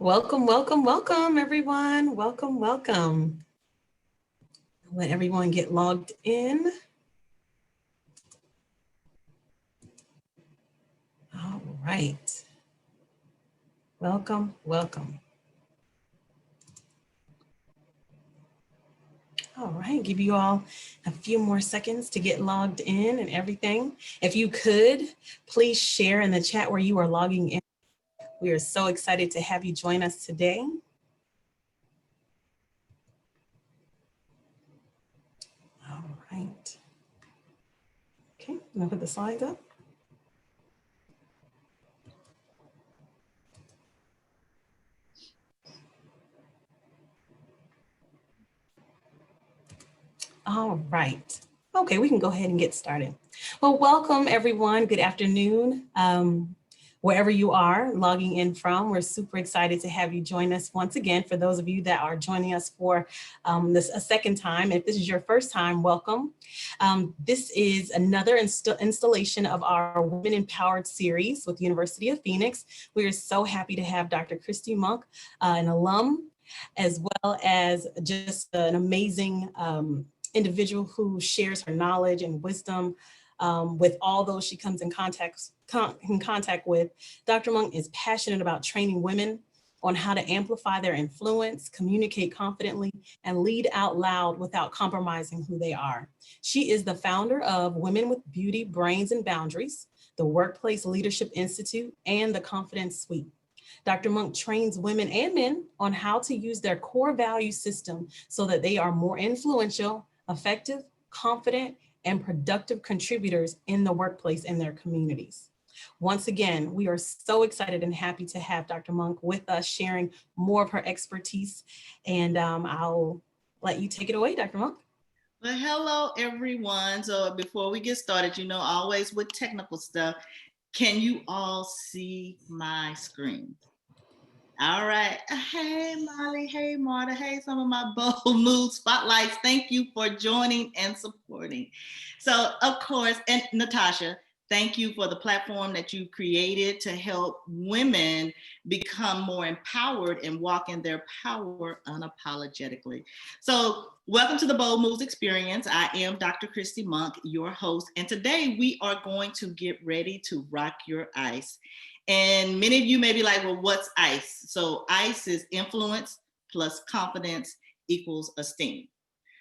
Welcome, welcome, welcome, everyone. Welcome, welcome. Let everyone get logged in. All right. Welcome, welcome. All right, give you all a few more seconds to get logged in and everything. If you could, please share in the chat where you are logging in. We are so excited to have you join us today. All right. Okay, I'm gonna put the slides up. All right. Okay, we can go ahead and get started. Well, welcome everyone. Good afternoon. Wherever you are logging in from, we're super excited to have you join us once again. For those of you that are joining us for this a second time, if this is your first time, welcome. This is another installation of our Women Empowered series with the University of Phoenix. We are so happy to have Dr. Christy Monk, an alum, as well as just an amazing individual who shares her knowledge and wisdom with all those she comes in contact with. Dr. Monk is passionate about training women on how to amplify their influence, communicate confidently, and lead out loud without compromising who they are. She is the founder of Women with Beauty, Brains, and Boundaries, the Workplace Leadership Institute, and the Confidence Suite. Dr. Monk trains women and men on how to use their core value system so that they are more influential, effective, confident, and productive contributors in the workplace and their communities. Once again, we are so excited and happy to have Dr. Monk with us sharing more of her expertise. And I'll let you take it away, Dr. Monk. Well, hello, everyone. So before we get started, always with technical stuff, can you all see my screen? All right. Hey, Molly. Hey, Marta. Hey, some of my bold mood spotlights. Thank you for joining and supporting. So, of course, and Natasha, thank you for the platform that you created to help women become more empowered and walk in their power unapologetically. So, welcome to the Bold Moves Experience. I am Dr. Christy Monk, your host, and today we are going to get ready to rock your ice. And many of you may be like, well, what's ICE? So ICE is influence plus confidence equals esteem.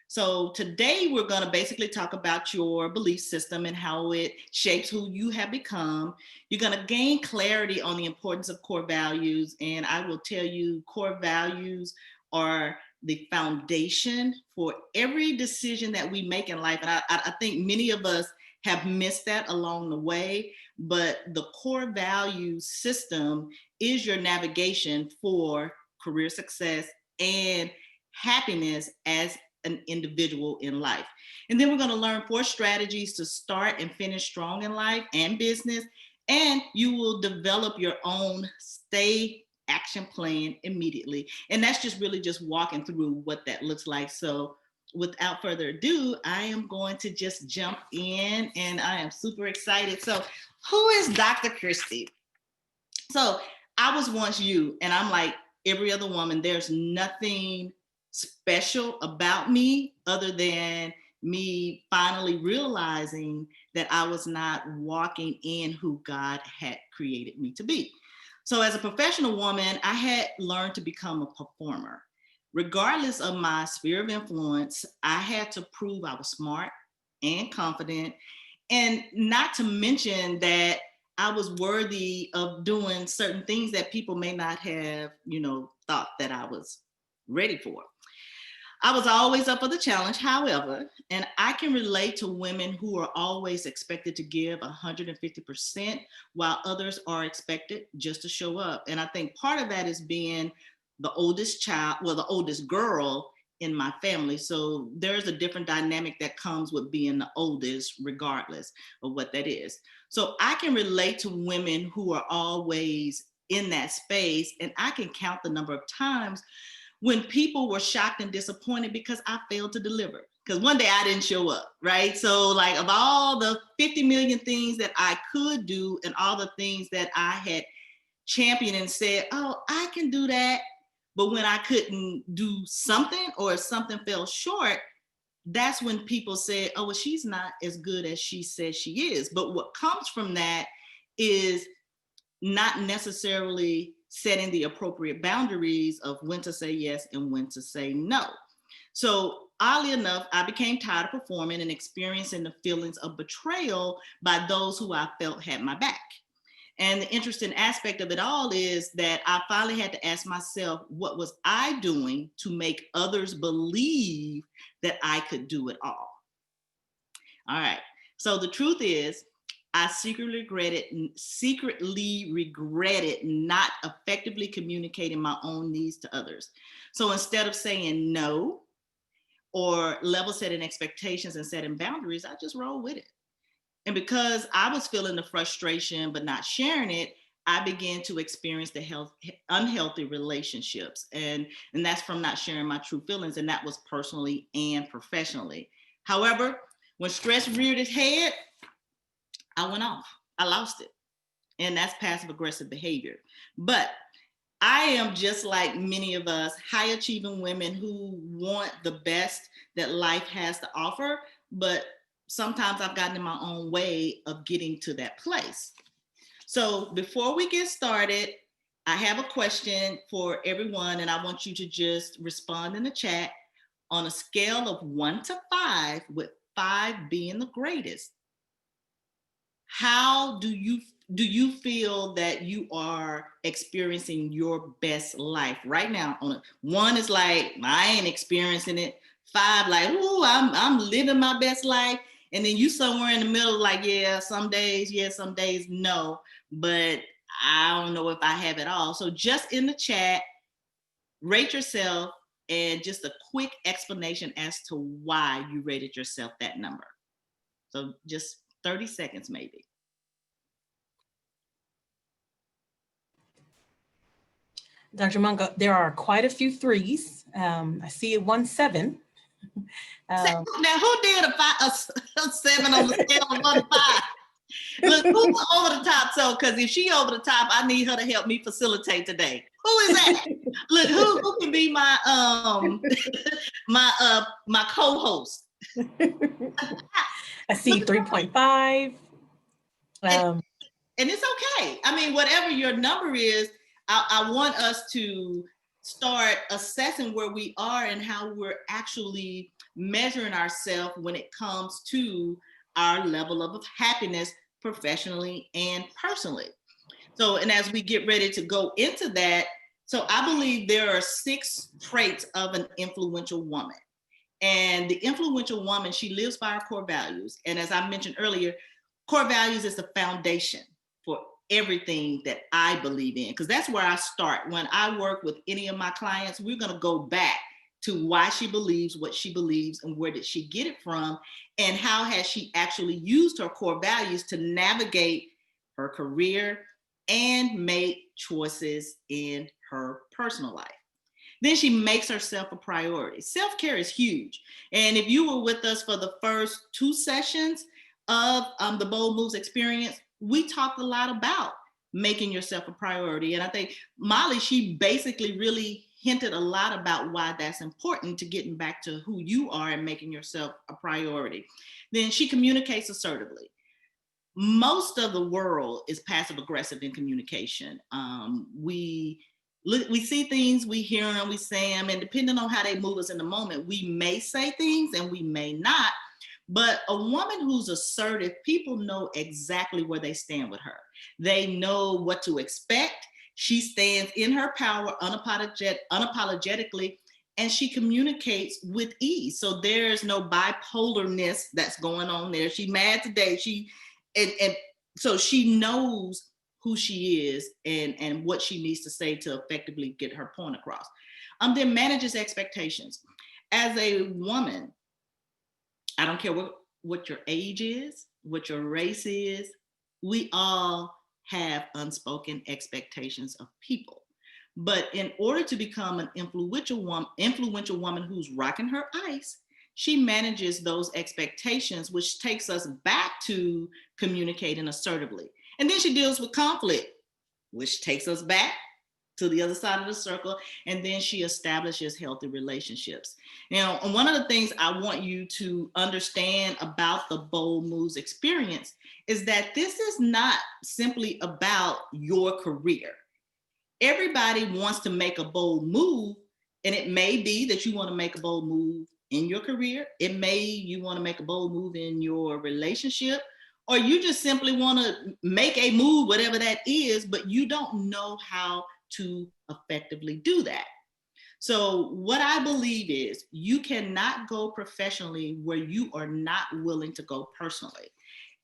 So today we're going to basically talk about your belief system and how it shapes who you have become. You're going to gain clarity on the importance of core values. And I will tell you, core values are the foundation for every decision that we make in life. And I think many of us have missed that along the way, but the core value system is your navigation for career success and happiness as an individual in life. And then we're going to learn 4 strategies to start and finish strong in life and business, and you will develop your own stay action plan immediately. And that's just really just walking through what that looks like. So without further ado, I am going to just jump in, and I am super excited. So who is Dr. Christy? So I was once you, and I'm like every other woman. There's nothing special about me other than me finally realizing that I was not walking in who God had created me to be. So as a professional woman, I had learned to become a performer. Regardless of my sphere of influence, I had to prove I was smart and confident, and not to mention that I was worthy of doing certain things that people may not have, thought that I was ready for. I was always up for the challenge, however, and I can relate to women who are always expected to give 150% while others are expected just to show up. And I think part of that is being the oldest child, well, the oldest girl in my family. So there's a different dynamic that comes with being the oldest, regardless of what that is. So I can relate to women who are always in that space, and I can count the number of times when people were shocked and disappointed because I failed to deliver. Because one day I didn't show up, right? So like of all the 50 million things that I could do and all the things that I had championed and said, oh, I can do that. But when I couldn't do something or if something fell short, that's when people said, oh, well, she's not as good as she says she is. But what comes from that is not necessarily setting the appropriate boundaries of when to say yes and when to say no. So oddly enough, I became tired of performing and experiencing the feelings of betrayal by those who I felt had my back. And the interesting aspect of it all is that I finally had to ask myself, what was I doing to make others believe that I could do it all? All right. So the truth is, I secretly regretted not effectively communicating my own needs to others. So instead of saying no or level setting expectations and setting boundaries, I just rolled with it. And because I was feeling the frustration but not sharing it, I began to experience the unhealthy relationships. And that's from not sharing my true feelings. And that was personally and professionally. However, when stress reared its head, I went off. I lost it. And that's passive aggressive behavior. But I am just like many of us, high achieving women who want the best that life has to offer. But sometimes I've gotten in my own way of getting to that place. So before we get started, I have a question for everyone, and I want you to just respond in the chat on a scale of 1 to 5, with 5 being the greatest. How do you feel that you are experiencing your best life right now? On 1 is like, I ain't experiencing it. 5, like, ooh, I'm living my best life. And then you somewhere in the middle, like, yeah, some days, yes, some days, no. But I don't know if I have it all. So just in the chat, rate yourself and just a quick explanation as to why you rated yourself that number. So just 30 seconds maybe. Dr. Mungo, there are quite a few 3s. I see it 1 7. Now, who did a 7 on the scale of 1 to 5? Look, who's over the top? So, because if she over the top, I need her to help me facilitate today. Who is that? Look, who can be my my co-host? I see 3.5. And it's okay. I mean, whatever your number is, I want us to start assessing where we are and how we're actually measuring ourselves when it comes to our level of happiness professionally and personally. So, and as we get ready to go into that, so I believe there are 6 traits of an influential woman. And the influential woman, she lives by her core values. And as I mentioned earlier, core values is the foundation for everything that I believe in, because that's where I start. When I work with any of my clients, we're going to go back to why she believes what she believes and where did she get it from, and how has she actually used her core values to navigate her career and make choices in her personal life. Then she makes herself a priority. Self-care is huge. And if you were with us for the first 2 sessions of the Bold Moves experience, we talked a lot about making yourself a priority. And I think Molly, she basically really hinted a lot about why that's important to getting back to who you are and making yourself a priority. Then she communicates assertively. Most of the world is passive aggressive in communication. We see things, we hear them, we say them, and depending on how they move us in the moment, we may say things and we may not. But a woman who's assertive, people know exactly where they stand with her. They know what to expect. She stands in her power unapologetically, and she communicates with ease. So there's no bipolarness that's going on there. She's mad today. And so she knows who she is and what she needs to say to effectively get her point across. Then manages expectations. As a woman, I don't care what your age is, what your race is, we all have unspoken expectations of people. But in order to become an influential woman who's rocking her ice, she manages those expectations, which takes us back to communicating assertively. And then she deals with conflict. which takes us back to the other side of the circle. And then she establishes healthy relationships. Now, and one of the things I want you to understand about the Bold Moves experience is that this is not simply about your career. Everybody wants to make a bold move, and it may be that you want to make a bold move in your career. It may you want to make a bold move in your relationship, or you just simply want to make a move, whatever that is, but you don't know how to effectively do that. So what I believe is you cannot go professionally where you are not willing to go personally.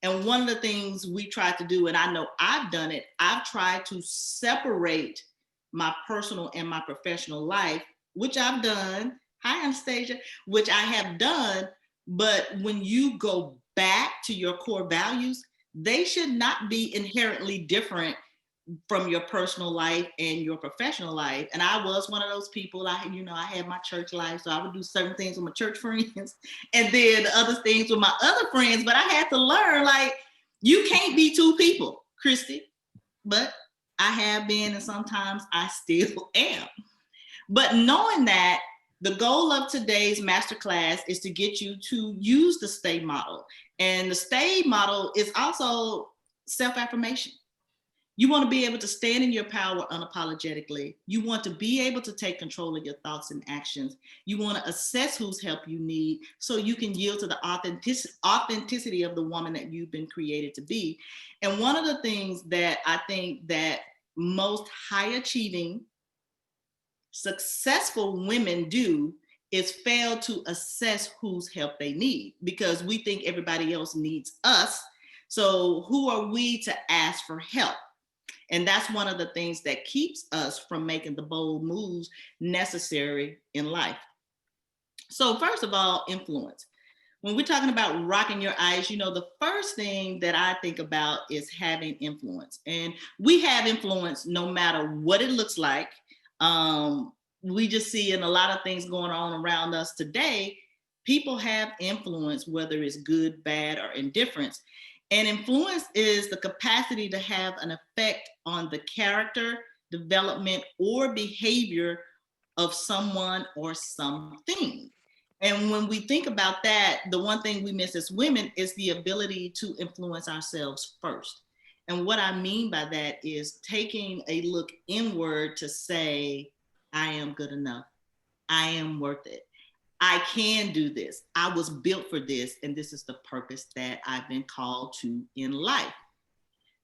And one of the things we try to do, and I know I've done it, I've tried to separate my personal and my professional life, which I've done. Hi, Anastasia, which I have done. But when you go back to your core values, they should not be inherently different from your personal life and your professional life. And I was one of those people. I had my church life, so I would do certain things with my church friends and then other things with my other friends. But I had to learn, like, you can't be two people, Christy. But I have been, and sometimes I still am. But knowing that, the goal of today's masterclass is to get you to use the STAY model. And the STAY model is also self-affirmation. You want to be able to stand in your power unapologetically. You want to be able to take control of your thoughts and actions. You want to assess whose help you need so you can yield to the authenticity of the woman that you've been created to be. And one of the things that I think that most high achieving, successful women do is fail to assess whose help they need, because we think everybody else needs us. So who are we to ask for help? And that's one of the things that keeps us from making the bold moves necessary in life. So first of all, influence. When we're talking about rocking your eyes, the first thing that I think about is having influence. And we have influence no matter what it looks like. We just see in a lot of things going on around us today, people have influence, whether it's good, bad, or indifference. And influence is the capacity to have an effect on the character, development, or behavior of someone or something. And when we think about that, the one thing we miss as women is the ability to influence ourselves first. And what I mean by that is taking a look inward to say, I am good enough. I am worth it. I can do this. I was built for this, and this is the purpose that I've been called to in life.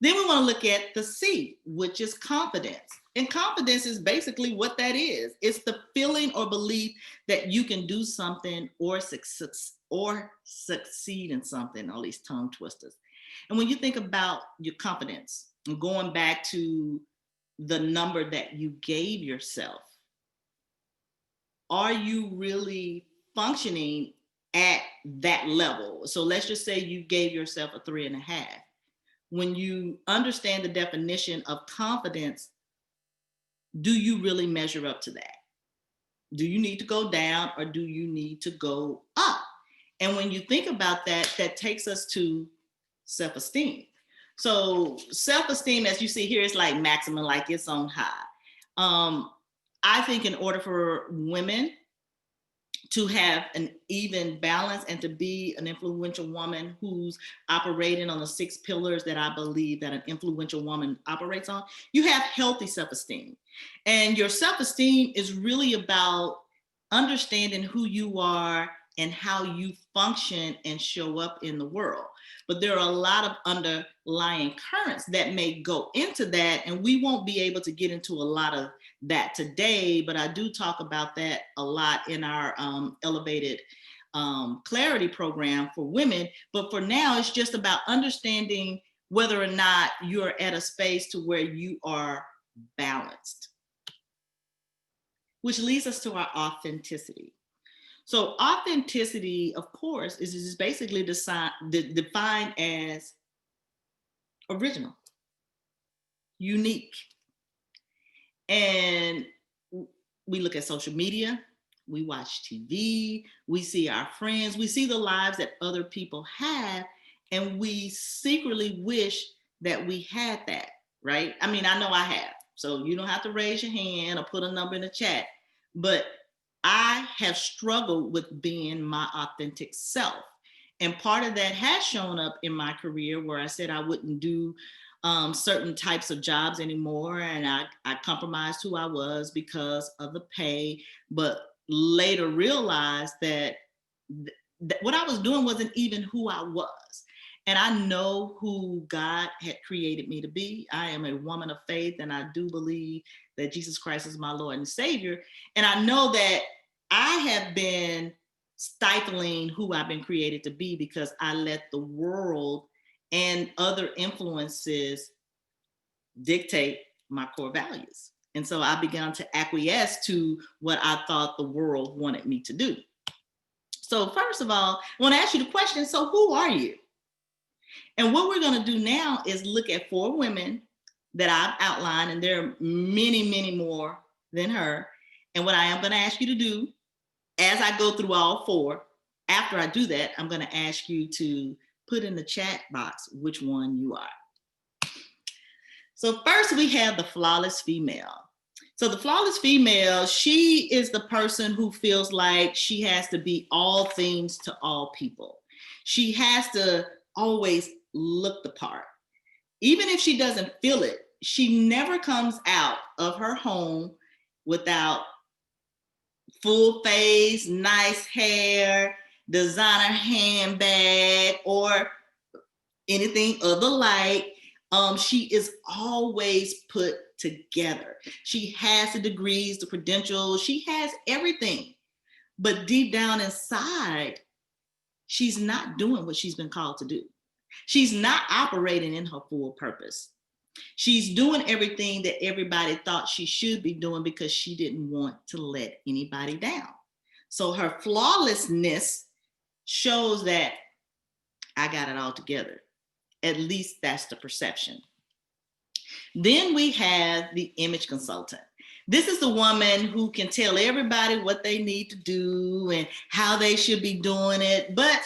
Then we want to look at the C, which is confidence. And confidence is basically what that is. It's the feeling or belief that you can do something or succeed in something, all these tongue twisters. And when you think about your confidence, and going back to the number that you gave yourself, are you really functioning at that level? So let's just say you gave yourself a 3.5. When you understand the definition of confidence, do you really measure up to that? Do you need to go down, or do you need to go up? And when you think about that, that takes us to self-esteem. So self-esteem, as you see here, is like maximum, like it's on high. I think in order for women to have an even balance and to be an influential woman who's operating on the 6 pillars that I believe that an influential woman operates on, you have healthy self-esteem. And your self-esteem is really about understanding who you are and how you function and show up in the world. But there are a lot of underlying currents that may go into that, and we won't be able to get into a lot of that today, but I do talk about that a lot in our elevated clarity program for women. But for now, it's just about understanding whether or not you're at a space to where you are balanced, which leads us to our authenticity. So authenticity, of course, is basically defined as original, unique. And we look at social media, we watch TV, we see our friends, we see the lives that other people have, and we secretly wish that we had that. right? I mean, I know I have. So you don't have to raise your hand or put a number in the chat, but I have struggled with being my authentic self. And part of that has shown up in my career where I said I wouldn't do certain types of jobs anymore. And I compromised who I was because of the pay, but later realized that what I was doing wasn't even who I was. And I know who God had created me to be. I am a woman of faith, and I do believe that Jesus Christ is my Lord and Savior. And I know that I have been stifling who I've been created to be because I let the world and other influences dictate my core values. And so I began to acquiesce to what I thought the world wanted me to do. So first of all, I want to ask you the question, so who are you? And what we're going to do now is look at 4 women that I've outlined, and there are many, many more than her. And what I am going to ask you to do as I go through all 4, after I do that, I'm going to ask you to put in the chat box which one you are. So first we have the flawless female. So the flawless female, she is the person who feels like she has to be all things to all people. She has to always look the part. Even if she doesn't feel it, she never comes out of her home without full face, nice hair, designer handbag, or anything of the like. She is always put together. She has the degrees, the credentials, she has everything. But deep down inside, she's not doing what she's been called to do. She's not operating in her full purpose. She's doing everything that everybody thought she should be doing because she didn't want to let anybody down. So her flawlessness shows that I got it all together. At least that's the perception. Then we have the image consultant. This is the woman who can tell everybody what they need to do and how they should be doing it, but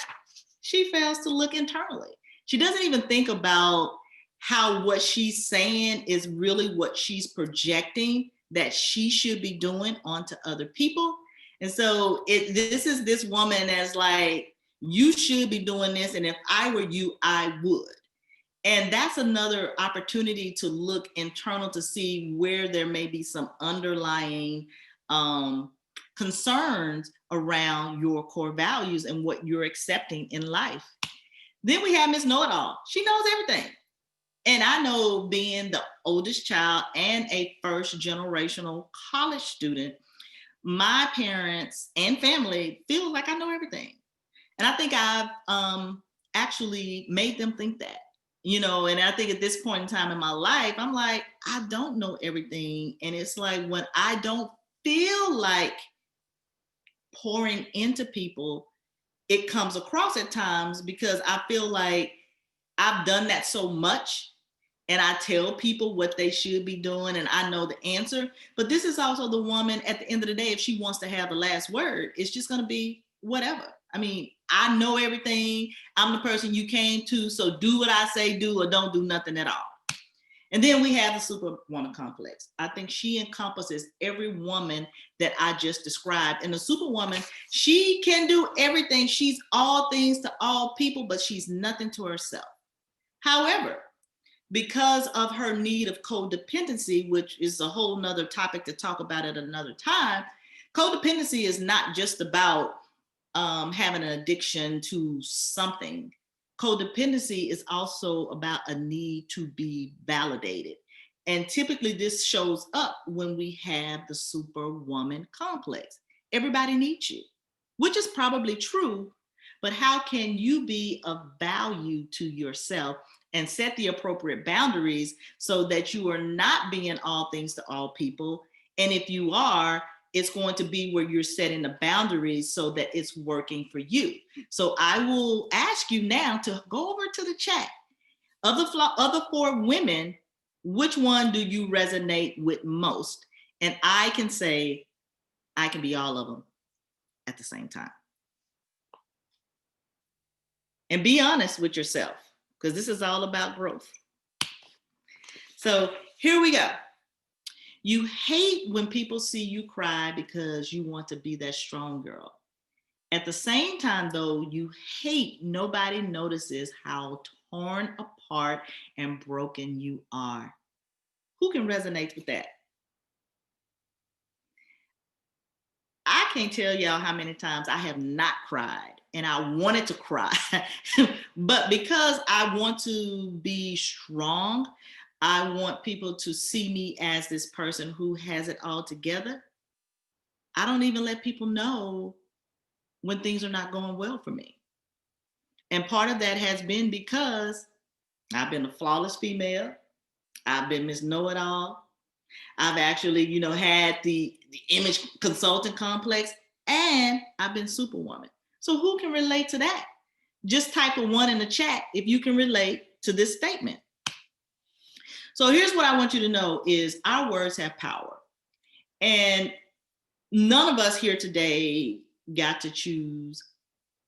she fails to look internally. She doesn't even think about how what she's saying is really what she's projecting that she should be doing onto other people. And so this is this woman that's like, you should be doing this, and if I were you, I would. And that's another opportunity to look internal to see where there may be some underlying concerns around your core values and what you're accepting in life. Then we have Miss Know-It-All. She knows everything. And I know, being the oldest child and a first generational college student, my parents and family feel like I know everything. And I think I've actually made them think that. You know, and I think at this point in time in my life, I'm like, I don't know everything. And it's like when I don't feel like pouring into people, it comes across at times because I feel like I've done that so much, and I tell people what they should be doing and I know the answer. But this is also the woman, at the end of the day, if she wants to have the last word, it's just going to be whatever. I mean, I know everything. I'm the person you came to, so do what I say do, or don't do nothing at all. And then we have the superwoman complex. I think she encompasses every woman that I just described. And the superwoman, she can do everything. She's all things to all people, but she's nothing to herself. However, because of her need of codependency, which is a whole nother topic to talk about at another time, codependency is not just about having an addiction to something. Codependency is also about a need to be validated. And typically this shows up when we have the superwoman complex. Everybody needs you, which is probably true, but how can you be of value to yourself and set the appropriate boundaries so that you are not being all things to all people? And if you are, it's going to be where you're setting the boundaries so that it's working for you. So I will ask you now to go over to the chat. Of the other 4 women, which one do you resonate with most? And I can say, I can be all of them at the same time. And be honest with yourself, because this is all about growth. So here we go. You hate when people see you cry because you want to be that strong girl. At the same time, though, you hate nobody notices how torn apart and broken you are. Who can resonate with that? I can't tell y'all how many times I have not cried and I wanted to cry. But because I want to be strong, I want people to see me as this person who has it all together. I don't even let people know when things are not going well for me. And part of that has been because I've been a flawless female. I've been Miss Know-It-All. I've actually, had the image consultant complex, and I've been Superwoman. So who can relate to that? Just type a 1 in the chat if you can relate to this statement. So here's what I want you to know is our words have power. And none of us here today got to choose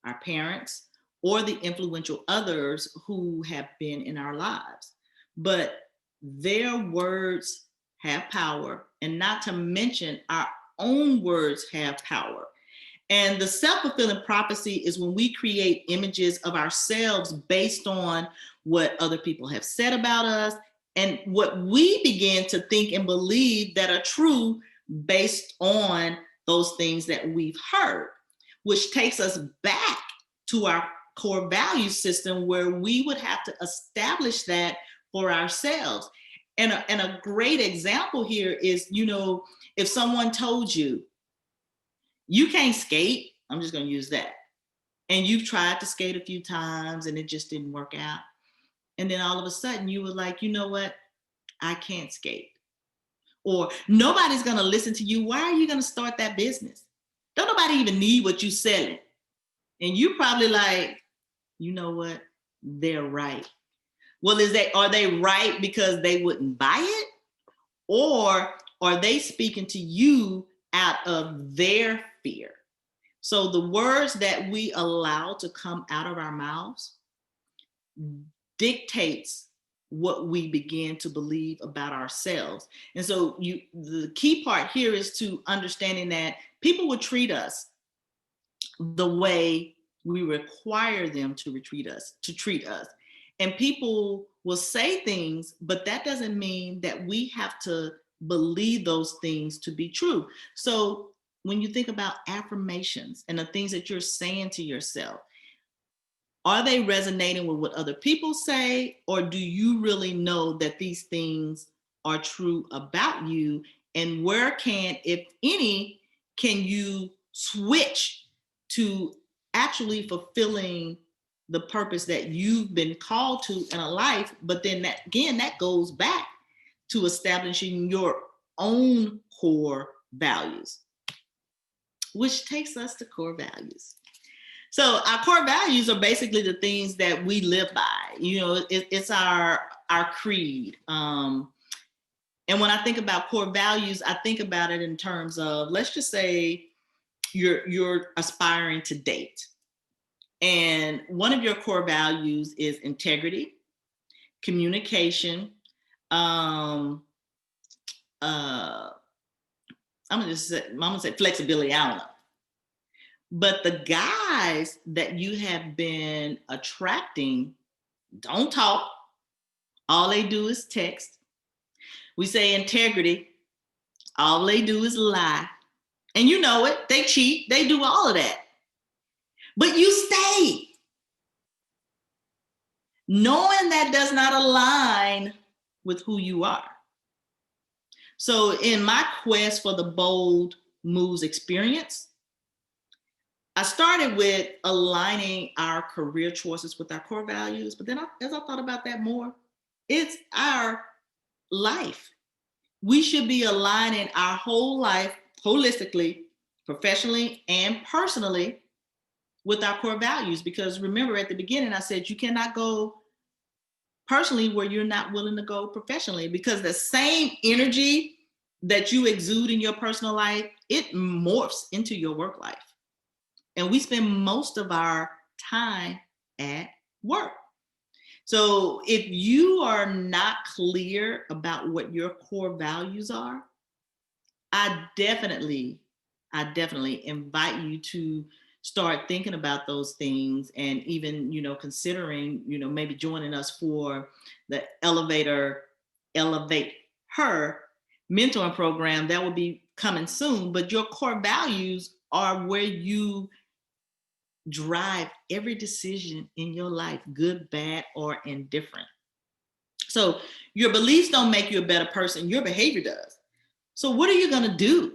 our parents or the influential others who have been in our lives. But their words have power, and not to mention our own words have power. And the self-fulfilling prophecy is when we create images of ourselves based on what other people have said about us and what we begin to think and believe that are true based on those things that we've heard, which takes us back to our core value system where we would have to establish that for ourselves. And a great example here is, if someone told you, you can't skate, I'm just going to use that. And you've tried to skate a few times and it just didn't work out. And then all of a sudden you were like, you know what? I can't skate. Or nobody's going to listen to you. Why are you going to start that business? Don't nobody even need what you're selling. And you probably like, you know what? They're right. Well, are they right because they wouldn't buy it? Or are they speaking to you out of their fear? So the words that we allow to come out of our mouths dictates what we begin to believe about ourselves. And so the key part here is to understanding that people will treat us the way we require them to treat us. And people will say things, but that doesn't mean that we have to believe those things to be true. So when you think about affirmations and the things that you're saying to yourself, are they resonating with what other people say? Or do you really know that these things are true about you? And where can, if any, can you switch to actually fulfilling the purpose that you've been called to in a life? But then that goes back to establishing your own core values, which takes us to core values. So our core values are basically the things that we live by. It's our creed. And when I think about core values, I think about it in terms of, let's just say you're aspiring to date. And one of your core values is integrity, communication, I'm gonna say flexibility. I don't know. But the guys that you have been attracting don't talk. All they do is text. We say integrity. All they do is lie. And you know it. They cheat. They do all of that. But you stay. Knowing that does not align with who you are. So in my quest for the Bold Moves experience, I started with aligning our career choices with our core values. But then as I thought about that more, it's our life. We should be aligning our whole life holistically, professionally, and personally with our core values. Because remember at the beginning, I said you cannot go personally where you're not willing to go professionally, because the same energy that you exude in your personal life, it morphs into your work life. And we spend most of our time at work. So if you are not clear about what your core values are, I definitely invite you to start thinking about those things, and even, considering, maybe joining us for the Elevate Her mentoring program that will be coming soon. But your core values are where you drive every decision in your life, good, bad, or indifferent. So your beliefs don't make you a better person, your behavior does. So what are you going to do,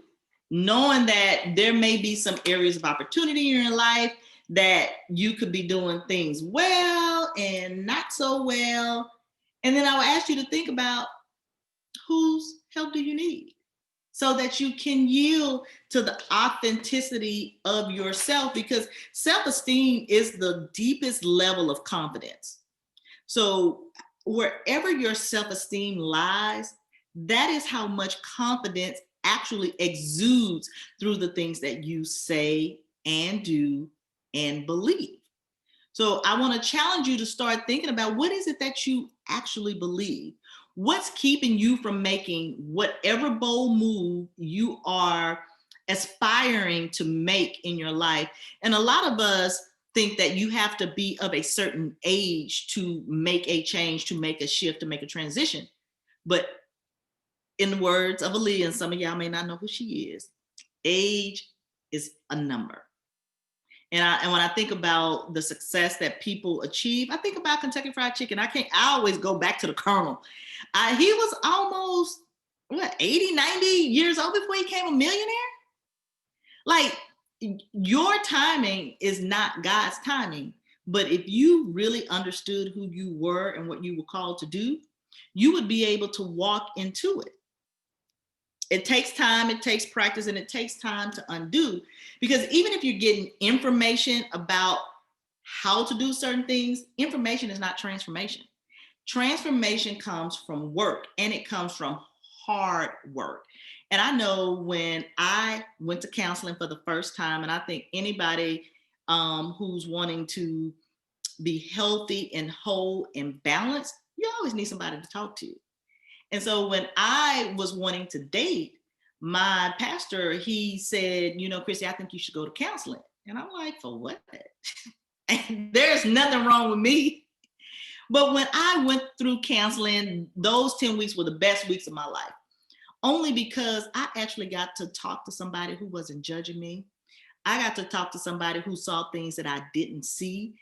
knowing that there may be some areas of opportunity in your life that you could be doing things well and not so well? And then I will ask you to think about, whose help do you need, so that you can yield to the authenticity of yourself, because self-esteem is the deepest level of confidence. So wherever your self-esteem lies, that is how much confidence actually exudes through the things that you say and do and believe. So I want to challenge you to start thinking about, what is it that you actually believe? What's keeping you from making whatever bold move you are aspiring to make in your life? And a lot of us think that you have to be of a certain age to make a change, to make a shift, to make a transition. But in the words of Aaliyah, and some of y'all may not know who she is, age is a number. And when I think about the success that people achieve, I think about Kentucky Fried Chicken. I always go back to the Colonel. He was almost 80, 90 years old before he became a millionaire. Like, your timing is not God's timing. But if you really understood who you were and what you were called to do, you would be able to walk into it. It takes time, it takes practice, and it takes time to undo. Because even if you're getting information about how to do certain things, information is not transformation. Transformation comes from work, and it comes from hard work. And I know when I went to counseling for the first time, and I think anybody who's wanting to be healthy and whole and balanced, you always need somebody to talk to. And so when I was wanting to date, my pastor, he said, Chrissy, I think you should go to counseling. And I'm like, for what? There's nothing wrong with me. But when I went through counseling, those 10 weeks were the best weeks of my life, only because I actually got to talk to somebody who wasn't judging me. I got to talk to somebody who saw things that I didn't see.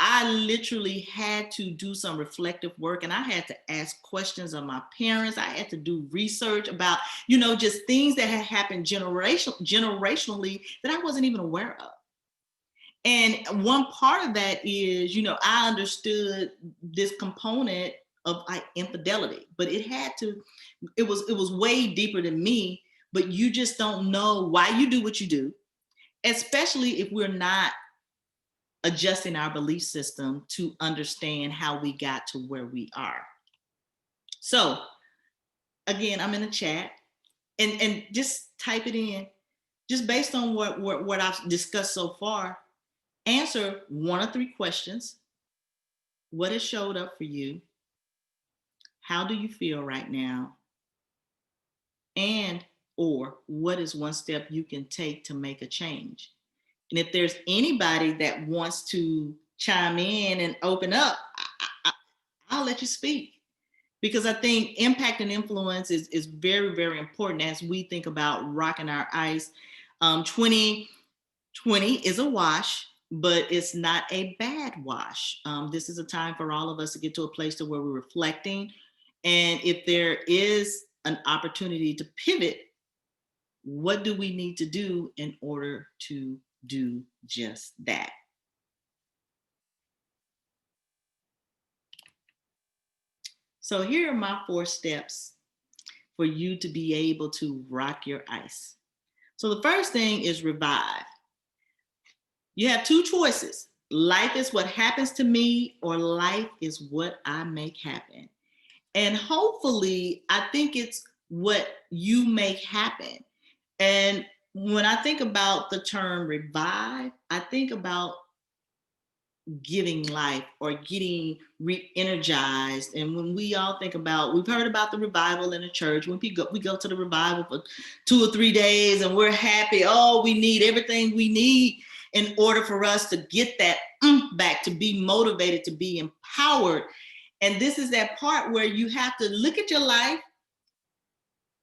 I literally had to do some reflective work, and I had to ask questions of my parents. I had to do research about, just things that had happened generationally that I wasn't even aware of. And one part of that is, I understood this component of infidelity, but it was way deeper than me. But you just don't know why you do what you do, especially if we're not adjusting our belief system to understand how we got to where we are. So again, I'm in the chat, and just type it in, just based on what I've discussed so far. Answer 1 or 3 questions. What has showed up for you? How do you feel right now? And or what is one step you can take to make a change? And if there's anybody that wants to chime in and open up, I'll let you speak. Because I think impact and influence is very, very important as we think about rocking our ice. 2020 is a wash, but it's not a bad wash. This is a time for all of us to get to a place to where we're reflecting. And if there is an opportunity to pivot, what do we need to do in order to do just that? So here are my 4 steps for you to be able to rock your ice. So the first thing is revive. You have 2 choices. Life is what happens to me, or life is what I make happen. And hopefully, I think it's what you make happen. And when I think about the term revive, I think about giving life or getting re-energized. And when we all think about, we've heard about the revival in the church, when we go to the revival for 2 or 3 days and we're happy, oh, we need everything we need in order for us to get that back, to be motivated, to be empowered. And this is that part where you have to look at your life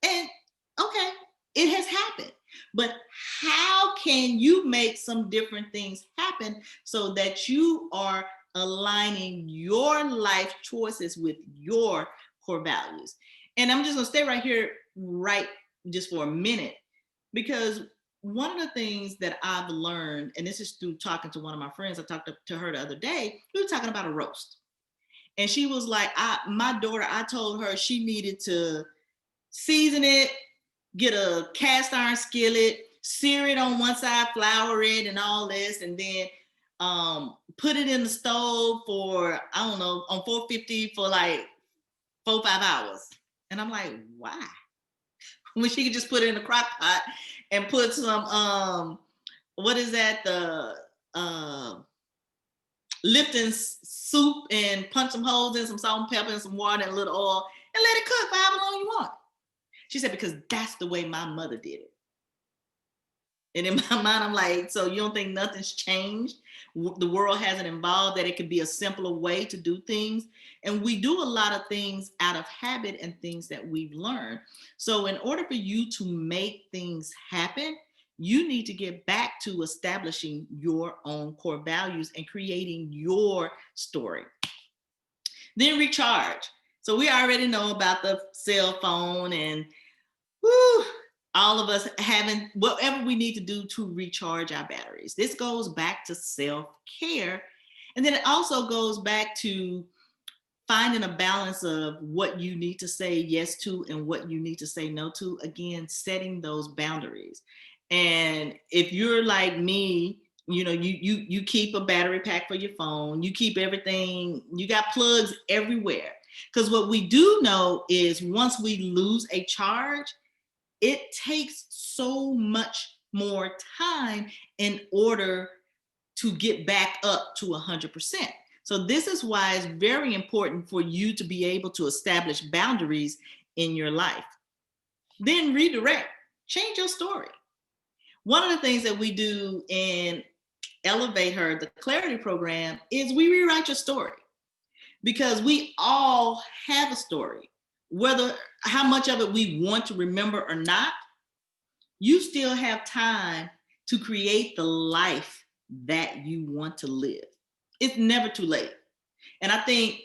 and, okay, it has happened. But how can you make some different things happen so that you are aligning your life choices with your core values? And I'm just going to stay right here, right just for a minute, because one of the things that I've learned, and this is through talking to one of my friends, I talked to her the other day, we were talking about a roast. And she was like, my daughter, I told her she needed to season it, get a cast iron skillet, sear it on one side, flour it and all this, and then put it in the stove for, I don't know, on 450 for like 4 or 5 hours. And I'm like, why? When she could just put it in the crock pot and put some, what is that? The Lipton soup and punch some holes in some salt and pepper and some water and a little oil and let it cook for however long you want. She said, because that's the way my mother did it. And in my mind, I'm like, so you don't think nothing's changed? The world hasn't evolved, that it could be a simpler way to do things. And we do a lot of things out of habit and things that we've learned. So in order for you to make things happen, you need to get back to establishing your own core values and creating your story. Then recharge. So we already know about the cell phone and all of us having whatever we need to do to recharge our batteries. This goes back to self-care. And then it also goes back to finding a balance of what you need to say yes to and what you need to say no to. Again, setting those boundaries. And if you're like me, you know, you keep a battery pack for your phone, you keep everything, you got plugs everywhere. Because what we do know is once we lose a charge, it takes so much more time in order to get back up to 100%. So this is why it's very important for you to be able to establish boundaries in your life. Then redirect, change your story. One of the things that we do in Elevate Her, the Clarity Program, is we rewrite your story, because we all have a story. Whether how much of it we want to remember or not, you still have time to create the life that you want to live. It's never too late. And I think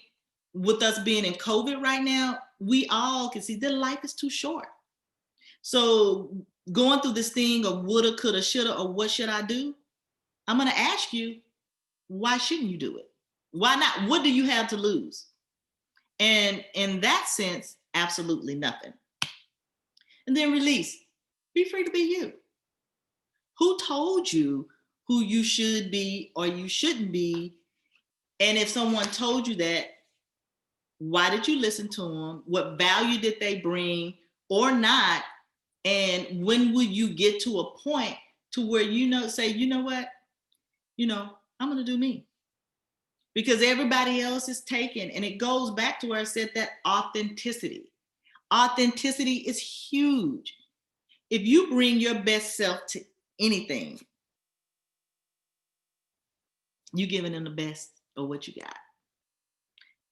with us being in COVID right now, we all can see that life is too short. So going through this thing of woulda, coulda, shoulda, or what should I do? I'm going to ask you, why shouldn't you do it? Why not? What do you have to lose? And in that sense, absolutely nothing. And then release. Be free to be you. Who told you who you should be or you shouldn't be? And if someone told you that, why did you listen to them? What value did they bring or not? And when will you get to a point to where say, you know what? I'm going to do me. Because everybody else is taken. And it goes back to where I said that authenticity. Authenticity is huge. If you bring your best self to anything, you're giving them the best of what you got.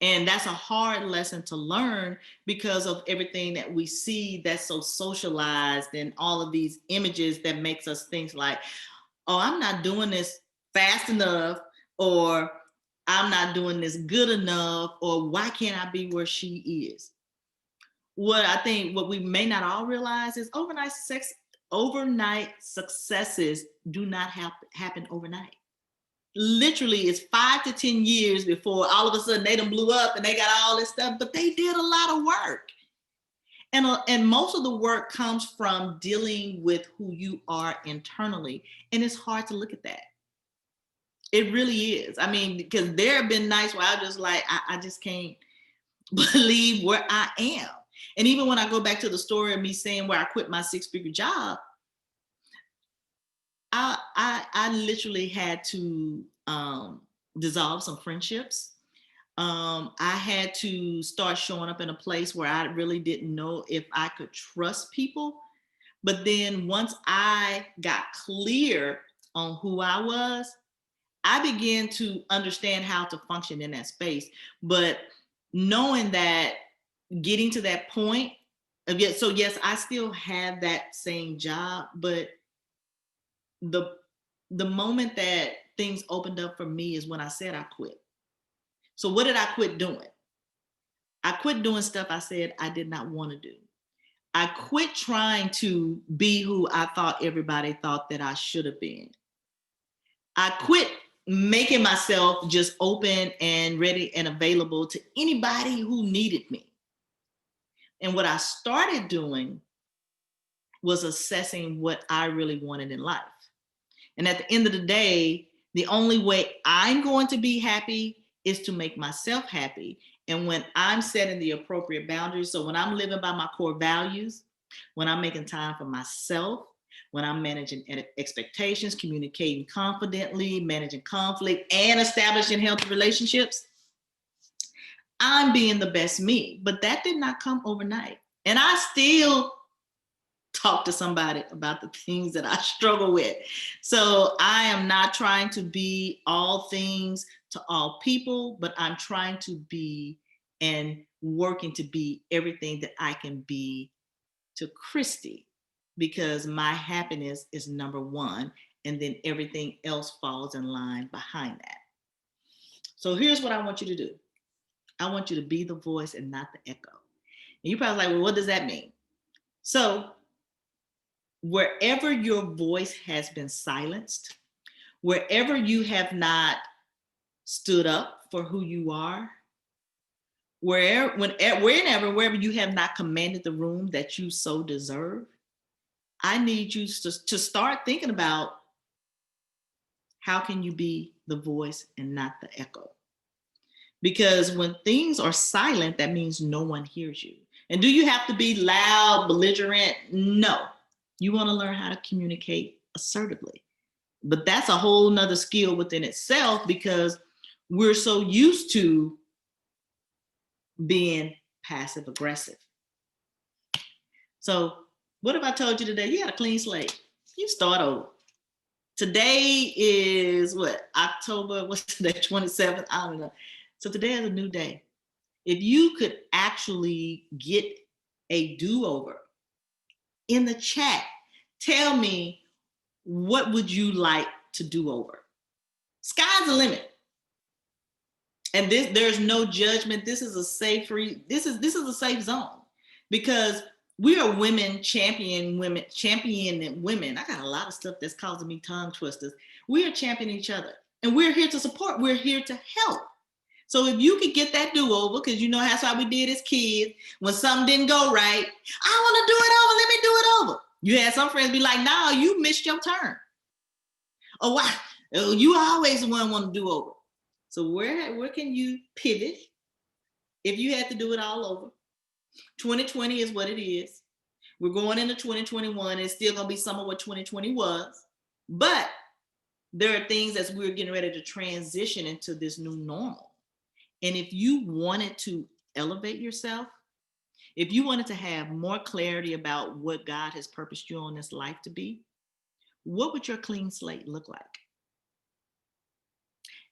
And that's a hard lesson to learn because of everything that we see that's so socialized and all of these images that makes us think like, oh, I'm not doing this fast enough, or I'm not doing this good enough, or why can't I be where she is? What we may not all realize is overnight successes do not happen overnight. Literally, it's 5 to 10 years before all of a sudden they done blew up and they got all this stuff, but they did a lot of work. And most of the work comes from dealing with who you are internally. And it's hard to look at that. It really is. I mean, because there have been nights where I just like, I just can't believe where I am. And even when I go back to the story of me saying where I quit my 6-figure job, I literally had to dissolve some friendships. I had to start showing up in a place where I really didn't know if I could trust people. But then once I got clear on who I was, I began to understand how to function in that space. But knowing that, getting to that point, so yes, I still have that same job, but the moment that things opened up for me is when I said I quit. So what did I quit doing? I quit doing stuff I said I did not want to do. I quit trying to be who I thought everybody thought that I should have been. I quit making myself just open and ready and available to anybody who needed me. And what I started doing was assessing what I really wanted in life. And at the end of the day, the only way I'm going to be happy is to make myself happy. And when I'm setting the appropriate boundaries, so when I'm living by my core values, when I'm making time for myself, when I'm managing expectations, communicating confidently, managing conflict, and establishing healthy relationships, I'm being the best me. But that did not come overnight. And I still talk to somebody about the things that I struggle with. So I am not trying to be all things to all people, but I'm trying to be and working to be everything that I can be to Christy, because my happiness is number one, and then everything else falls in line behind that. So here's what I want you to do. I want you to be the voice and not the echo. And you're probably like, well, what does that mean? So wherever your voice has been silenced, wherever you have not stood up for who you are, wherever you have not commanded the room that you so deserve, I need you to start thinking about how can you be the voice and not the echo? Because when things are silent, that means no one hears you. And do you have to be loud, belligerent? No. You want to learn how to communicate assertively. But that's a whole nother skill within itself, because we're so used to being passive aggressive. So what if I told you today you had a clean slate? You start over. Today is what? October, what's today? 27th? I don't know. So today is a new day. If you could actually get a do-over, in the chat, tell me, what would you like to do over? Sky's the limit. And there's no judgment. This is a safe this is a safe zone, because we are championing women. I got a lot of stuff that's causing me tongue twisters. We are championing each other, and we're here to support. We're here to help. So if you could get that do-over, because you know that's how we did as kids. When something didn't go right, I want to do it over. Let me do it over. You had some friends be like, "Nah, you missed your turn." Oh, wow. You always the one want to do over. So where can you pivot if you had to do it all over? 2020 is what it is. We're going into 2021. It's still going to be some of what 2020 was. But there are things as we're getting ready to transition into this new normal. And if you wanted to elevate yourself, if you wanted to have more clarity about what God has purposed you on this life to be, what would your clean slate look like?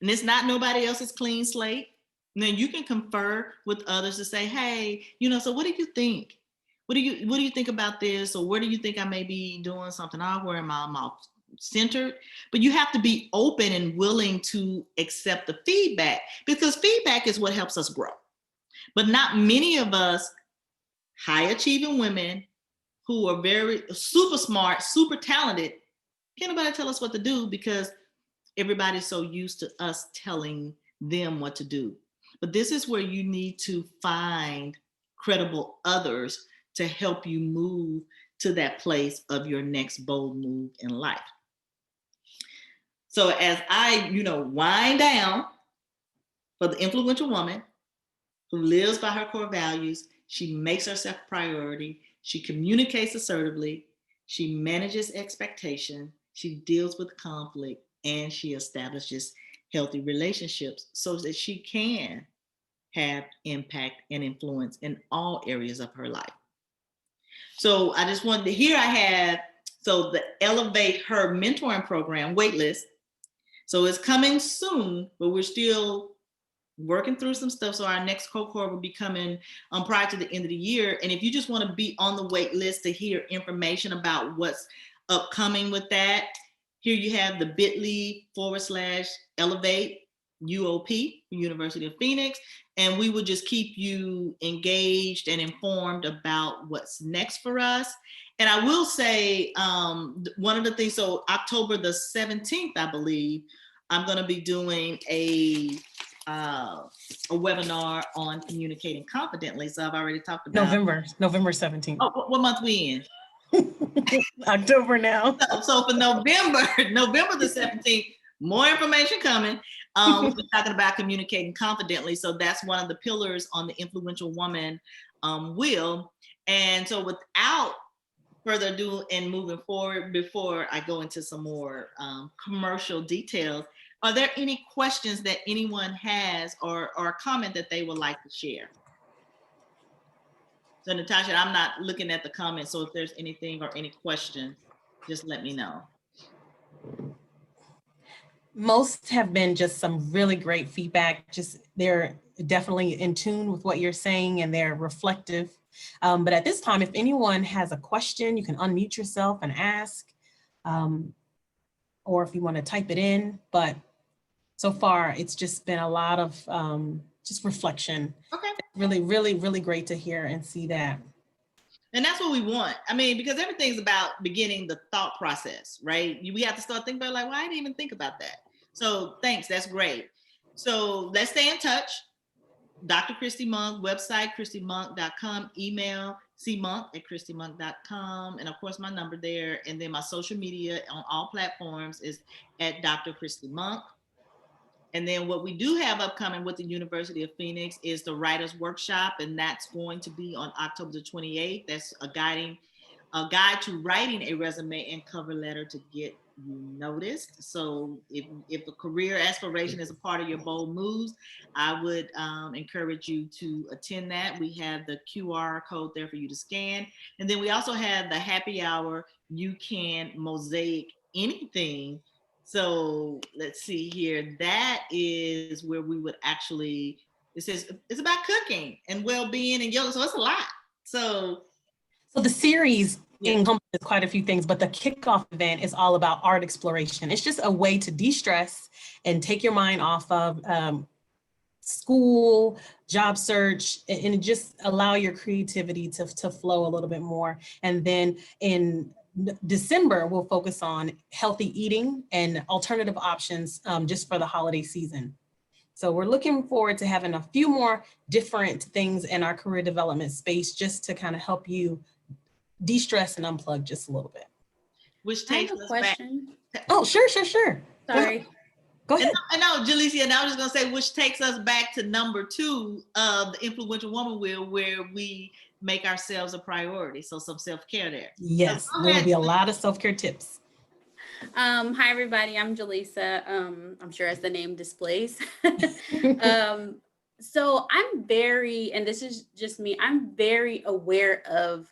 And it's not nobody else's clean slate. Now you can confer with others to say, hey, so what do you think? What do you think about this? Or where do you think I may be doing something off? Where am I off centered? But you have to be open and willing to accept the feedback, because feedback is what helps us grow. But not many of us high achieving women who are very super smart, super talented, can't nobody tell us what to do, because everybody's so used to us telling them what to do. But this is where you need to find credible others to help you move to that place of your next bold move in life. So as I, wind down, for the influential woman who lives by her core values, she makes herself a priority, she communicates assertively, she manages expectation, she deals with conflict, and she establishes healthy relationships so that she can have impact and influence in all areas of her life. So I just wanted to, here I have, so the Elevate Her mentoring program waitlist. So it's coming soon, but we're still working through some stuff. So our next cohort will be coming prior to the end of the year. And if you just want to be on the wait list to hear information about what's upcoming with that, here you have the bit.ly/elevate UOP, University of Phoenix. And we will just keep you engaged and informed about what's next for us. And I will say one of the things, so October the 17th, I believe, I'm going to be doing a webinar on communicating confidently. So I've already talked about November 17th. Oh, what month we in? October now. So for November the 17th, more information coming. We'll be talking about communicating confidently. So that's one of the pillars on the influential woman wheel. And so without further ado and moving forward, before I go into some more commercial details, are there any questions that anyone has or a comment that they would like to share? So Natasha, I'm not looking at the comments, so if there's anything or any questions, just let me know. Most have been just some really great feedback. Just they're definitely in tune with what you're saying and they're reflective. But at this time, if anyone has a question, you can unmute yourself and ask, or if you want to type it in. But so far, it's just been a lot of just reflection. Okay. Really, really, really great to hear and see that. And that's what we want. I mean, because everything's about beginning the thought process, right? We have to start thinking about, like, well, I didn't even think about that. So thanks, that's great. So let's stay in touch. Dr. Christy Monk, website, christymonk.com, email, cmonk@christymonk.com. And of course, my number there. And then my social media on all platforms is at Dr. Christy Monk. And then what we do have upcoming with the University of Phoenix is the Writers Workshop, and that's going to be on October the 28th. That's a guide to writing a resume and cover letter to get you noticed. So if a career aspiration is a part of your bold moves, I would encourage you to attend that. We have the QR code there for you to scan. And then we also have the happy hour. You can mosaic anything. So let's see here. That is where we would actually, it says it's about cooking and well-being and yoga. So it's a lot. So the series encompasses quite a few things, but the kickoff event is all about art exploration. It's just a way to de-stress and take your mind off of school, job search, and just allow your creativity to flow a little bit more. And then in December, we'll focus on healthy eating and alternative options just for the holiday season. So we're looking forward to having a few more different things in our career development space just to kind of help you de-stress and unplug just a little bit. Which takes us back. Oh, sure. Sorry. Go ahead. I know, Jalecia, and I was just going to say, which takes us back to number 2 of the Influential Woman Wheel, where we make ourselves a priority. So some self-care there. Yes, so there will be a lot of self-care tips. Hi, everybody. I'm Jalecia. I'm sure as the name displays. So I'm very, and this is just me, I'm very aware of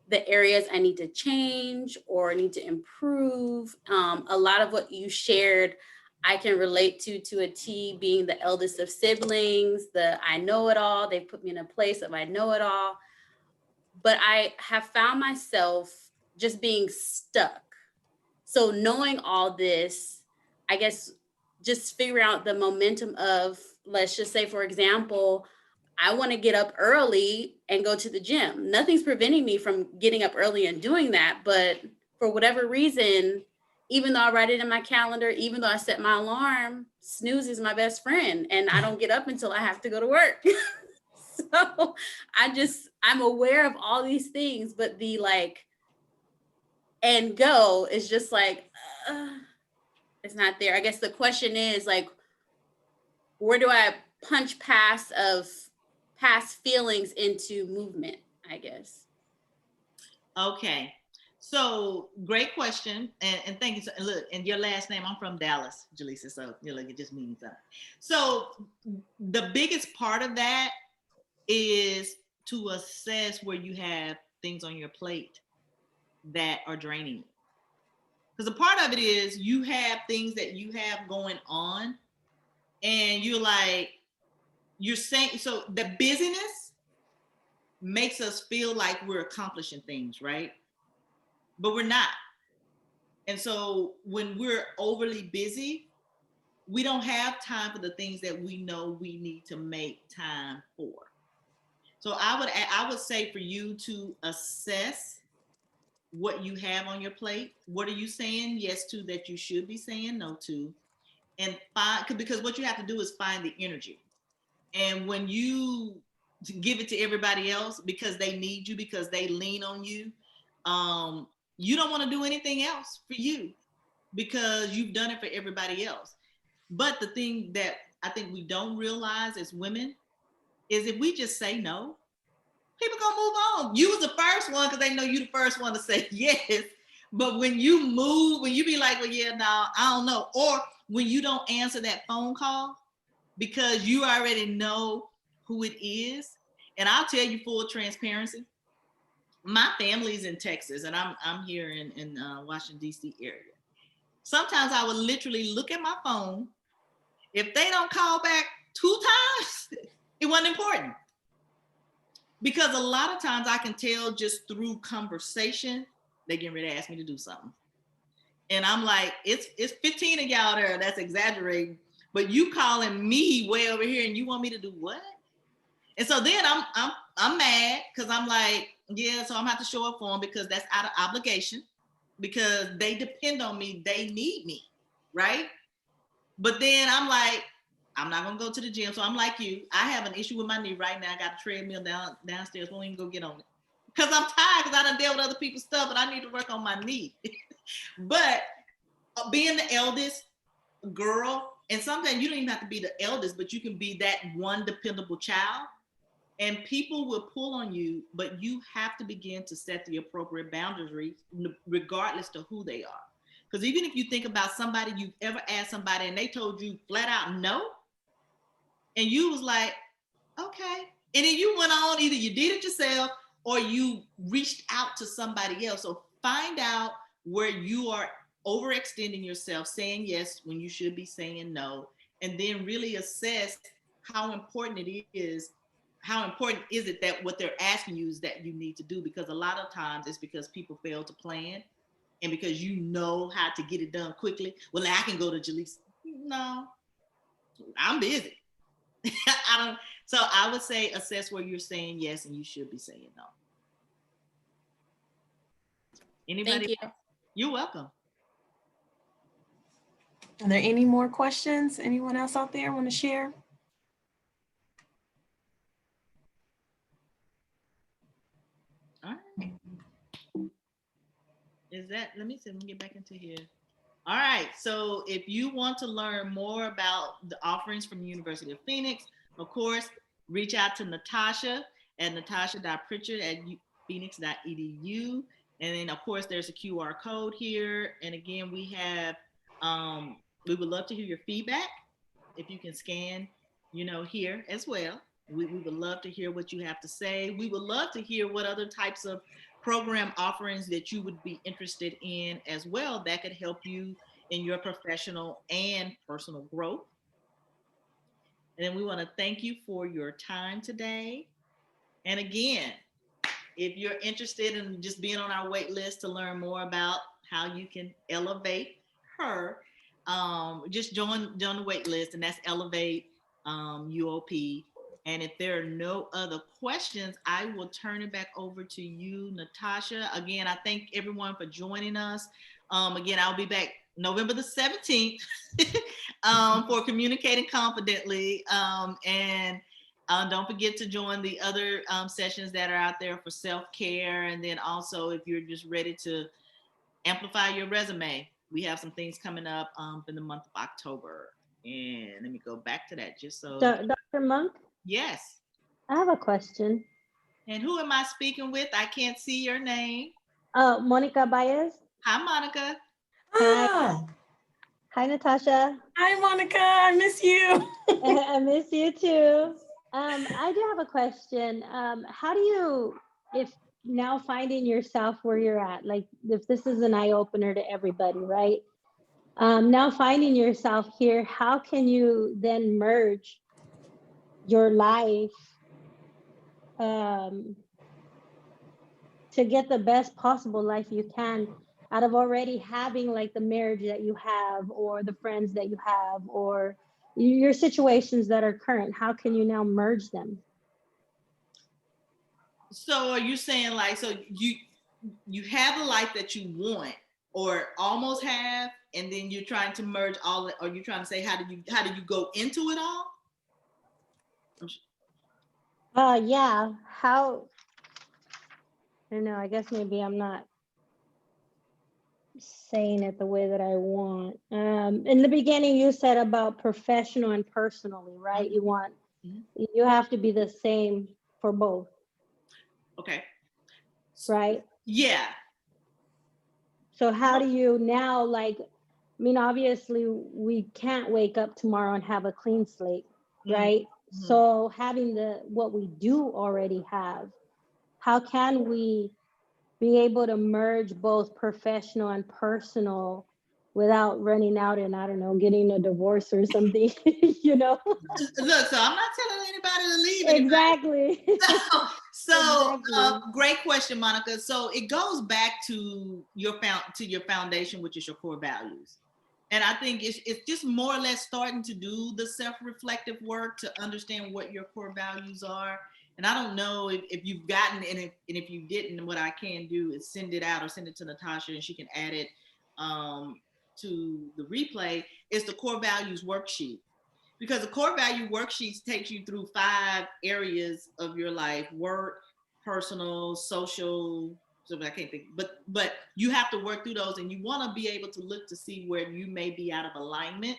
the areas I need to change or need to improve. A lot of what you shared, I can relate to a T, being the eldest of siblings, I know it all. They put me in a place of I know it all. But I have found myself just being stuck. So knowing all this, I guess, just figure out the momentum of, let's just say, for example, I want to get up early and go to the gym. Nothing's preventing me from getting up early and doing that. But for whatever reason, even though I write it in my calendar, even though I set my alarm, snooze is my best friend. And I don't get up until I have to go to work. So I'm aware of all these things, but the and go is just it's not there. I guess the question is where do I punch past feelings into movement, I guess. Okay. So great question, and thank you. So, and look, and your last name, I'm from Dallas, Jaleesa. So you know, it just means something. So the biggest part of that is to assess where you have things on your plate that are draining you. Because a part of it is you have things that you have going on, and you're saying, so the busyness makes us feel like we're accomplishing things, right? But we're not. And so when we're overly busy, we don't have time for the things that we know we need to make time for. So I would say for you to assess what you have on your plate. What are you saying yes to that you should be saying no to? And find, because what you have to do is find the energy. And when you give it to everybody else because they need you, because they lean on you, you don't want to do anything else for you because you've done it for everybody else. But the thing that I think we don't realize as women is if we just say no, people gonna move on. You was the first one because they know you the first one to say yes. But when you move, when you be like, well, yeah, no, I don't know. Or when you don't answer that phone call because you already know who it is. And I'll tell you full transparency, my family's in Texas and I'm here in Washington, D.C. area. Sometimes I would literally look at my phone. If they don't call back 2 times, it wasn't important. Because a lot of times I can tell just through conversation, they getting ready to ask me to do something. And I'm like, it's 15 of y'all there. That's exaggerating. But you calling me way over here and you want me to do what? And so then I'm mad because I'm like, yeah, so I'm gonna have to show up for them because that's out of obligation because they depend on me. They need me, right? But then I'm like, I'm not gonna go to the gym. So I'm like you. I have an issue with my knee right now. I got a treadmill downstairs. Won't even go get on it because I'm tired because I done dealt with other people's stuff and I need to work on my knee. But being the eldest girl, and sometimes you don't even have to be the eldest, but you can be that one dependable child. And people will pull on you, but you have to begin to set the appropriate boundaries regardless to who they are. Because even if you think about somebody you've ever asked somebody and they told you flat out no, and you was like, okay. And then you went on, either you did it yourself or you reached out to somebody else. So find out where you are overextending yourself, saying yes when you should be saying no, and then really assess how important it is. How important is it that what they're asking you is that you need to do? Because a lot of times it's because people fail to plan and because you know how to get it done quickly. Well, I can go to Jaleesa. No, I'm busy. I don't. So I would say assess where you're saying yes and you should be saying no. Anybody Thank you. else? You're welcome. Are there any more questions? Anyone else out there want to share? All right. Is that, let me see, let me get back into here. All right. So if you want to learn more about the offerings from the University of Phoenix, of course, reach out to Natasha at natasha.pritchard@phoenix.edu. And then, of course, there's a QR code here. And again, we would love to hear your feedback. If you can scan, here as well. We would love to hear what you have to say. We would love to hear what other types of program offerings that you would be interested in as well that could help you in your professional and personal growth. And then we want to thank you for your time today. And again, if you're interested in just being on our wait list to learn more about how you can elevate her, just join the wait list, and that's Elevate UOP. And if there are no other questions, I will turn it back over to you, Natasha. Again, I thank everyone for joining us. Again, I'll be back November the 17th for Communicating Confidently. And don't forget to join the other sessions that are out there for self-care. And then also, if you're just ready to amplify your resume, we have some things coming up in the month of October. And let me go back to that just so. Dr. Monk? Yes. I have a question. And who am I speaking with? I can't see your name. Monica Baez. Hi, Monica. Hi. Ah, Hi, Natasha. hi, Monica. I miss you. I miss you too. I do have a question. How do you, if now finding yourself where you're at, like if this is an eye opener to everybody, right? Now finding yourself here, how can you then merge your life um, to get the best possible life you can out of already having like the marriage that you have or the friends that you have or your situations that are current? How can you now merge them? So are you saying like, so you have a life that you want or almost have, and then you're trying to merge all, or you're trying to say, how did you go into it all? Yeah, how, I don't know, I guess maybe I'm not saying it the way that I want. In the beginning, you said about professional and personally, right? You want, you have to be the same for both. Okay. Right? Yeah. So how do you now, like, I mean, obviously we can't wake up tomorrow and have a clean slate, right? Mm-hmm. So having the, what we do already have, how can we be able to merge both professional and personal without running out and, I don't know, getting a divorce or something, you know? Look, so I'm not telling anybody to leave anybody. Exactly. So Exactly. great question, Monica. So it goes back to your foundation, which is your core values. And I think it's just more or less starting to do the self-reflective work to understand what your core values are. And I don't know if you've gotten, and if you didn't, what I can do is send it out or send it to Natasha and she can add it to the replay. It's the core values worksheet. Because the core value worksheets takes you through 5 areas of your life: work, personal, social. So I can't think, but you have to work through those, and you want to be able to look to see where you may be out of alignment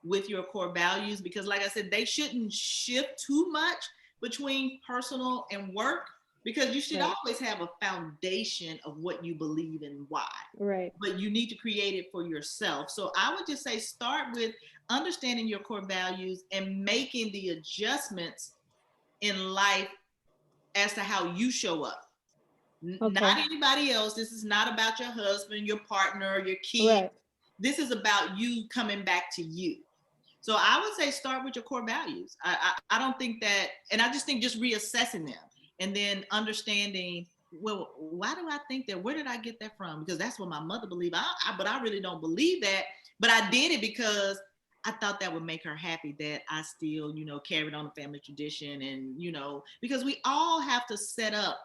with your core values. Because, like I said, they shouldn't shift too much between personal and work, because you should always have a foundation of what you believe and why. Right. But you need to create it for yourself. So I would just say start with understanding your core values and making the adjustments in life as to how you show up. Not anybody else. This is not about your husband, your partner, your kids. Right. This is about you coming back to you. So I would say start with your core values. I don't think that, and I just think just reassessing them and then understanding, well, why do I think that? Where did I get that from? Because that's what my mother believed. But I really don't believe that. But I did it because I thought that would make her happy, that I still, carried on the family tradition. And, because we all have to set up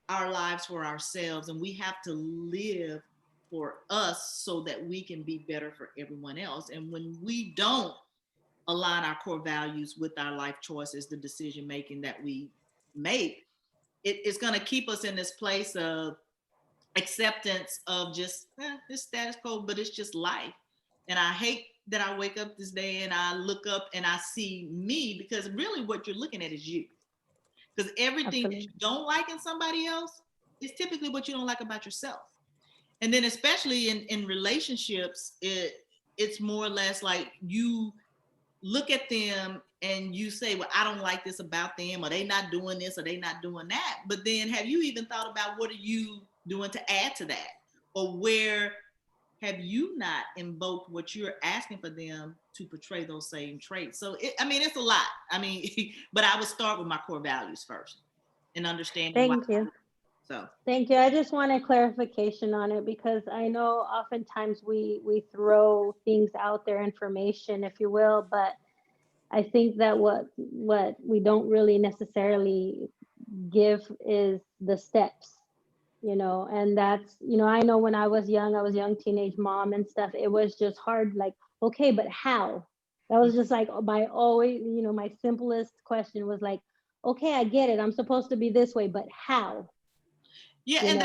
our lives for ourselves, and we have to live for us so that we can be better for everyone else. And when we don't align our core values with our life choices, the decision making that we make, it's going to keep us in this place of acceptance of just this status quo, but it's just life. And I hate that I wake up this day and I look up and I see me, because really what you're looking at is you. Because everything that you don't like in somebody else is typically what you don't like about yourself. And then especially in relationships, it's more or less like you look at them and you say, well, I don't like this about them, or they not doing this, or they not doing that. But then have you even thought about what are you doing to add to that? Or where have you not invoked what you're asking for them to portray those same traits? So, it's a lot. But I would start with my core values first and understanding Thank you. So. Thank you. I just want a clarification on it, because I know oftentimes we throw things out there, information, if you will, but I think that what we don't really necessarily give is the steps, and that's, I know when I was young teenage mom and stuff, it was just hard, like, okay, but how? That was just like my always, my simplest question was like, okay, I get it, I'm supposed to be this way, but how? Yeah, and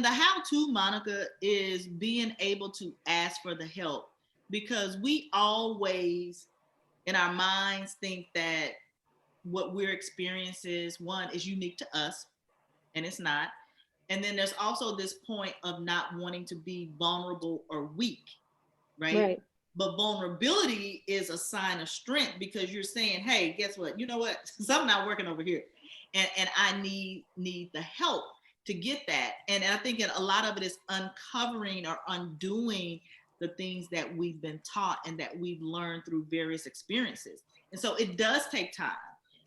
the how to, Monica, is being able to ask for the help, because we always in our minds think that what we're experiencing is unique to us, and it's not. And then there's also this point of not wanting to be vulnerable or weak, right? Right. But vulnerability is a sign of strength, because you're saying, hey, guess what? You know what? Something not working over here. And I need the help to get that. And I think that a lot of it is uncovering or undoing the things that we've been taught and that we've learned through various experiences. And so it does take time.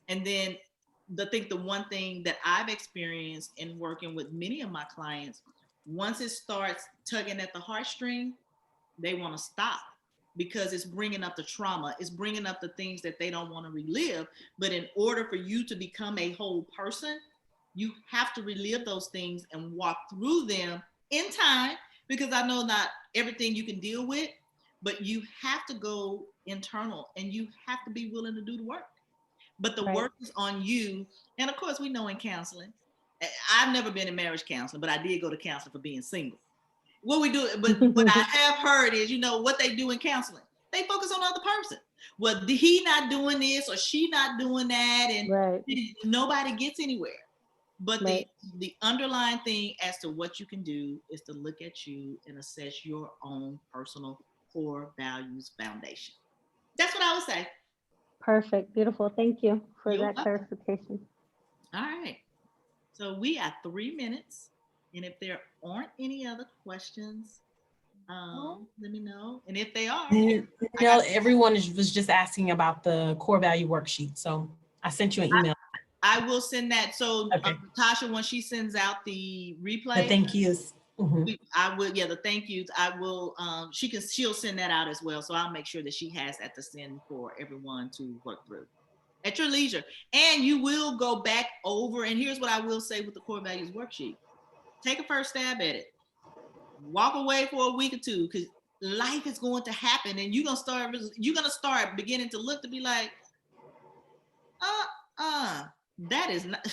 And then I think the one thing that I've experienced in working with many of my clients, once it starts tugging at the heartstring, they want to stop, because it's bringing up the trauma, it's bringing up the things that they don't want to relive. But in order for you to become a whole person, you have to relive those things and walk through them in time, because I know not everything you can deal with, but you have to go internal and you have to be willing to do the work. But the Right. work is on you. And of course, we know in counseling, I've never been in marriage counseling, but I did go to counseling for being single. What we do, but what I have heard is, what they do in counseling, they focus on the other person. Well, he not doing this or she not doing that, and Right. nobody gets anywhere. But Right. the underlying thing as to what you can do is to look at you and assess your own personal core values foundation. That's what I would say. Perfect. Beautiful. Thank you for You're that welcome. clarification. All right. So we are 3 minutes. And if there aren't any other questions, let me know. And if they are, Everyone was just asking about the core value worksheet. So I sent you an email. I will send that. So Okay. Tasha, when she sends out the The replay, thank yous. Mhm. I will, the thank yous, I will, she'll send that out as well. So I'll make sure that she has that to send for everyone to work through at your leisure. And you will go back over, and here's what I will say with the core values worksheet. Take a first stab at it. Walk away for a week or two, because life is going to happen, and you're gonna start beginning to look to be like, that is not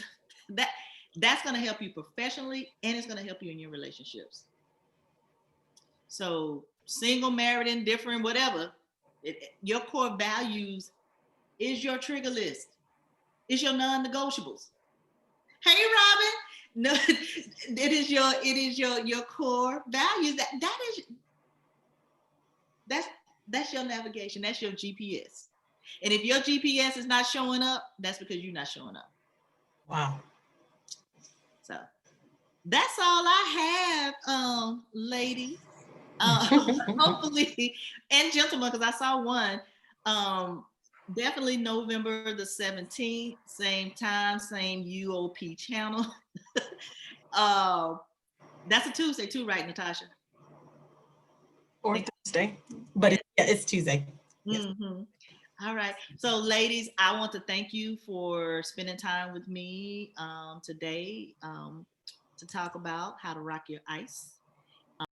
that's gonna help you professionally, and it's gonna help you in your relationships. So single, married, indifferent, whatever, your core values is your trigger list. It's your non-negotiables. Hey, Robin. No, it is your core values. That's your navigation. That's your GPS. And if your GPS is not showing up, that's because you're not showing up. Wow. So that's all I have, ladies. Hopefully, and gentlemen, because I saw one. Definitely November the 17th, same time, same UOP channel. That's a Tuesday too, right, Natasha? Or Thursday, but it's Tuesday. Yes. Mm-hmm. All right. So, ladies, I want to thank you for spending time with me today to talk about how to rock your ice.